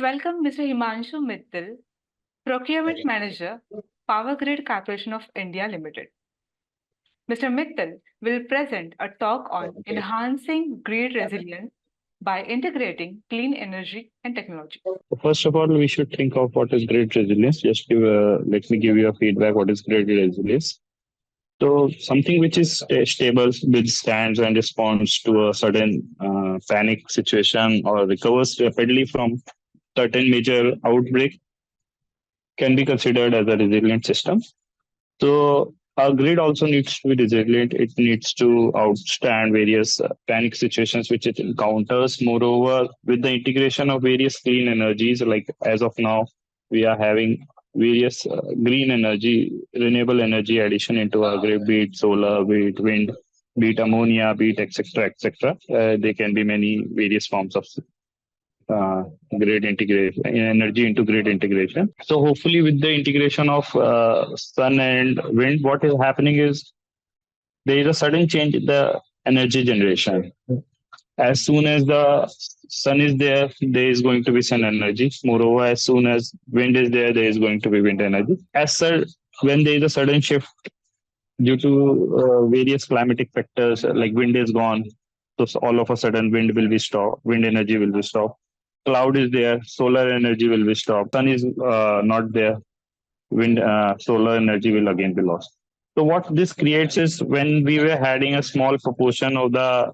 Let's welcome Mr. Himanshu Mittal, Procurement Manager, Power Grid Corporation of India Limited. Mr. Mittal will present a talk on enhancing grid resilience by integrating clean energy and technology. First of all, we should think of what is grid resilience. Let me give you a feedback. What is grid resilience? So something which is stable, withstands and responds to a sudden panic situation or recovers rapidly from certain major outbreak can be considered as a resilient system. So our grid also needs to be resilient. It needs to outstand various panic situations which it encounters. Moreover, with the integration of various clean energies, like as of now, we are having various green energy, renewable energy addition into our grid, be it solar, be it wind, be it ammonia, be it etc. etc. There can be many various forms of grid integration, energy into grid integration. So hopefully with the integration of sun and wind, what is happening is there is a sudden change in the energy generation. As soon as the sun is there is going to be sun energy. Moreover, as soon as wind is there is going to be wind energy. When there is a sudden shift due to various climatic factors, like wind is gone, so all of a sudden wind will be stopped, wind energy will be stopped. Cloud is there, solar energy will be stopped. Sun is not there, solar energy will again be lost. So what this creates is when we were having a small proportion of the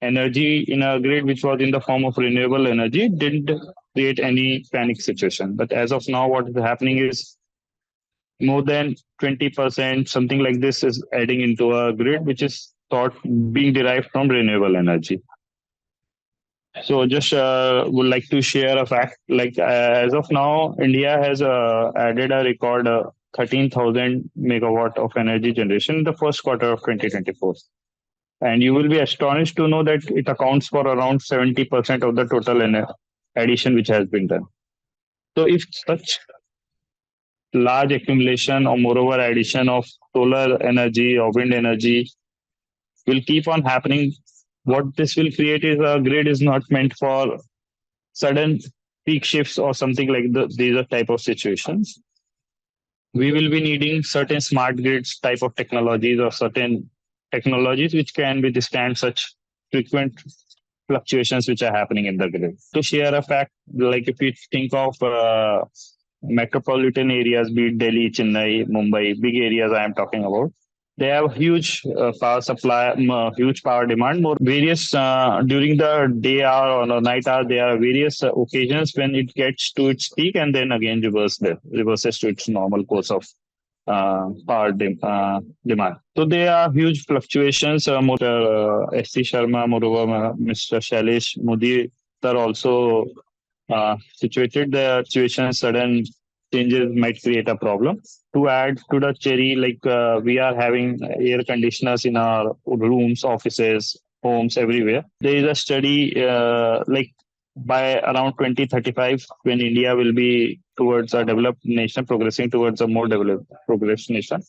energy in a grid which was in the form of renewable energy, didn't create any panic situation. But as of now, what is happening is more than 20%, something like this, is adding into a grid which is thought being derived from renewable energy. So just would like to share a fact, like as of now, India has added a record 13,000 megawatt of energy generation in the first quarter of 2024. And you will be astonished to know that it accounts for around 70% of the total addition which has been done. So if such large accumulation or moreover addition of solar energy or wind energy will keep on happening, what this will create is a grid is not meant for sudden peak shifts or something like these are type of situations. We will be needing certain smart grids type of technologies or certain technologies which can withstand such frequent fluctuations which are happening in the grid. To share a fact, like if you think of metropolitan areas, be it Delhi, Chennai, Mumbai, big areas I am talking about, they have huge power supply, huge power demand. More various during the day hour or the night hour, there are various occasions when it gets to its peak and then again reverses to its normal course of power demand. So there are huge fluctuations. S.C. Sharma, moreover, Mr. Shailesh Modi are also situated. The situation sudden changes might create a problem. To add to the cherry, like we are having air conditioners in our rooms, offices, homes, everywhere. There is a study like by around 2035, when India will be towards a developed nation, progressing towards a more developed progressed nation,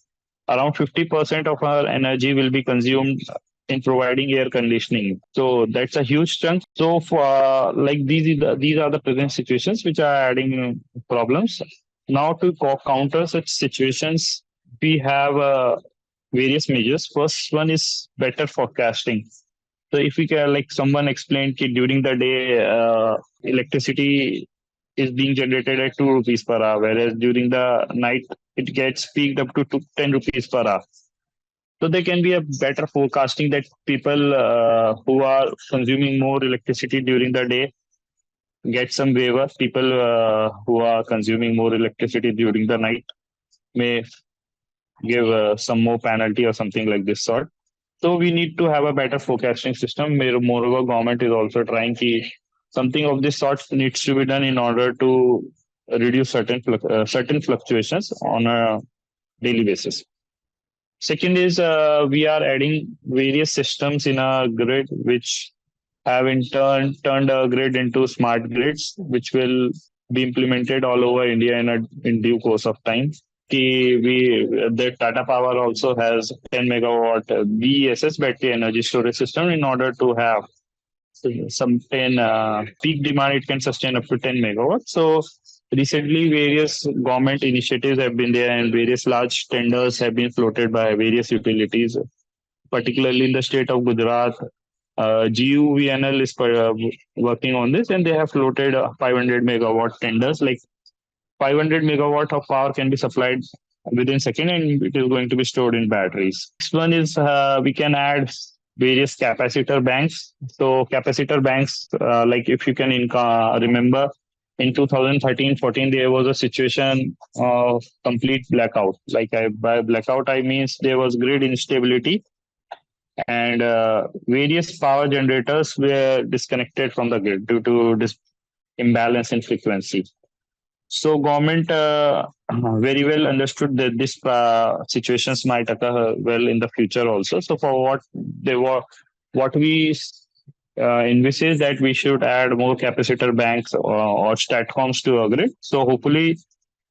around 50% of our energy will be consumed in providing air conditioning. So that's a huge chunk. So for like these are the present situations which are adding problems. Now to counter such situations, we have various measures. First one is better forecasting. So if we can, like someone explained, during the day, electricity is being generated at 2 rupees per hour, whereas during the night, it gets peaked up to 10 rupees per hour. So there can be a better forecasting that people who are consuming more electricity during the day get some waiver. People who are consuming more electricity during the night may give some more penalty or something like this sort. So we need to have a better forecasting system. Moreover, government is also trying to something of this sort needs to be done in order to reduce certain fluctuations on a daily basis. Second is we are adding various systems in our grid which have in turn turned our grid into smart grids, which will be implemented all over India in due course of time. The Tata Power also has 10 megawatt BESS battery energy storage system in order to have sustain peak demand. It can sustain up to 10 megawatts. So recently, various government initiatives have been there, and various large tenders have been floated by various utilities, particularly in the state of Gujarat. GUVNL is working on this, and they have floated 500 megawatt tenders. Like 500 megawatt of power can be supplied within second, and it is going to be stored in batteries. Next one is we can add various capacitor banks. So capacitor banks, like if you can remember, in 2013-14 there was a situation of complete blackout. By blackout I means there was grid instability, and various power generators were disconnected from the grid due to this imbalance in frequency. So government very well understood that this situations might occur well in the future also. So for what we envisage that we should add more capacitor banks or statcoms to our grid. So hopefully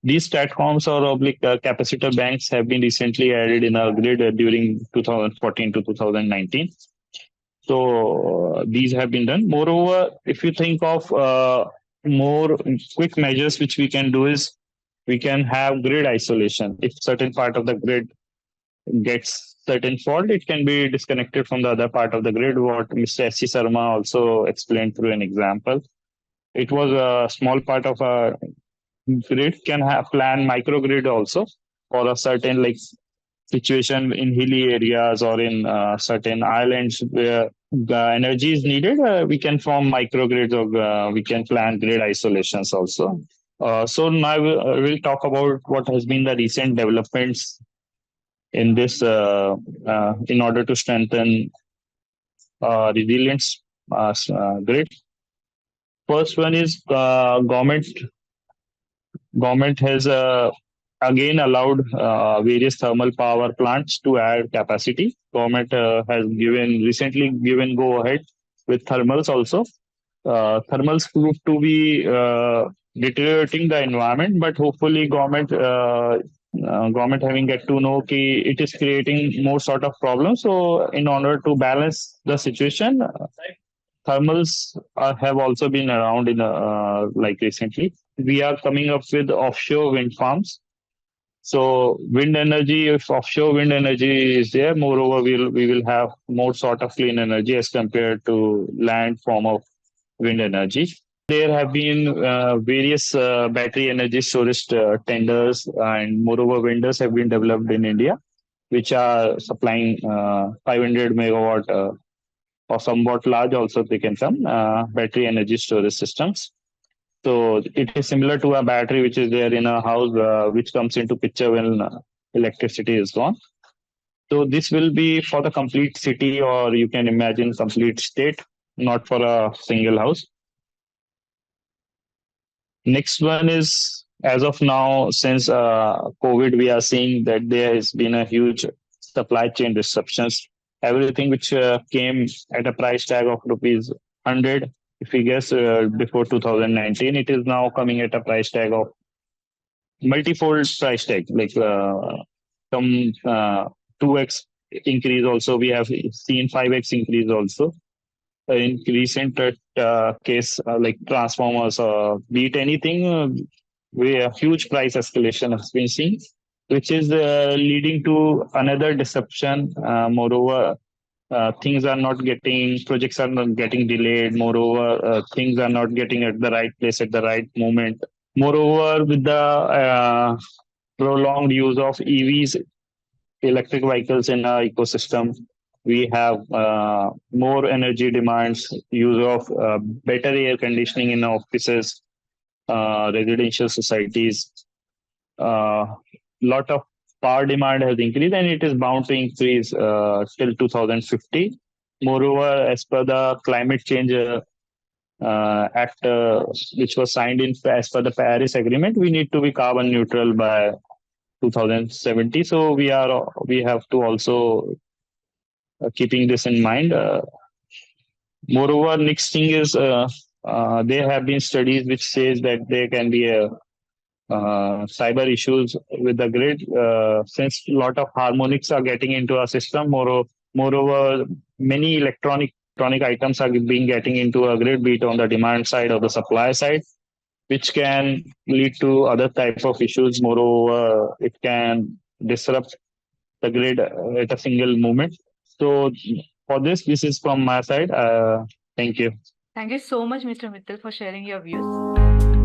these statcoms or oblique capacitor banks have been recently added in our grid during 2014 to 2019. So these have been done. Moreover, if you think of more quick measures which we can do is we can have grid isolation. If certain part of the grid gets certain fault, it can be disconnected from the other part of the grid. What Mr. S.C. Sarma also explained through an example. It was a small part of a grid can have plan microgrid also for a certain like situation in hilly areas or in certain islands where the energy is needed. We can form microgrids or we can plan grid isolations also. So now we'll talk about what has been the recent developments in this in order to strengthen resilience grid. First one is government has again allowed various thermal power plants to add capacity. Government has recently given go ahead with thermals also. Thermals prove to be deteriorating the environment, but hopefully government having get to know ki it is creating more sort of problems. So in order to balance the situation, thermals have also been around in like recently. We are coming up with offshore wind farms. So wind energy, if offshore wind energy is there, moreover, we will have more sort of clean energy as compared to land form of wind energy. There have been various battery energy storage tenders, and moreover, vendors have been developed in India, which are supplying 500 megawatt or somewhat large also they can come battery energy storage systems. So it is similar to a battery which is there in a house, which comes into picture when electricity is gone. So this will be for the complete city, or you can imagine complete state, not for a single house. Next one is, as of now, since COVID, we are seeing that there has been a huge supply chain disruptions. Everything which came at a price tag of rupees 100, if we guess before 2019, it is now coming at a price tag of multifold price tag, like some 2x increase also. We have seen 5x increase also. In recent case, like transformers or be it anything, a huge price escalation has been seen, which is leading to another disruption. Moreover, projects are not getting delayed. Moreover, things are not getting at the right place at the right moment. Moreover, with the prolonged use of EVs, electric vehicles in our ecosystem, we have more energy demands, use of better air conditioning in offices, residential societies. Lot of power demand has increased, and it is bound to increase till 2050. Moreover, as per the climate change act, which was signed in as per the Paris Agreement, we need to be carbon neutral by 2070. So we have to also keeping this in mind. Moreover, next thing is there have been studies which says that there can be a cyber issues with the grid since a lot of harmonics are getting into our system. Moreover, many electronic electronic items are being getting into a great beat on the demand side or the supply side, which can lead to other type of issues. Moreover, it can disrupt the grid at a single moment. So for this is from my side. Thank you. Thank you so much, Mr. Mittal, for sharing your views.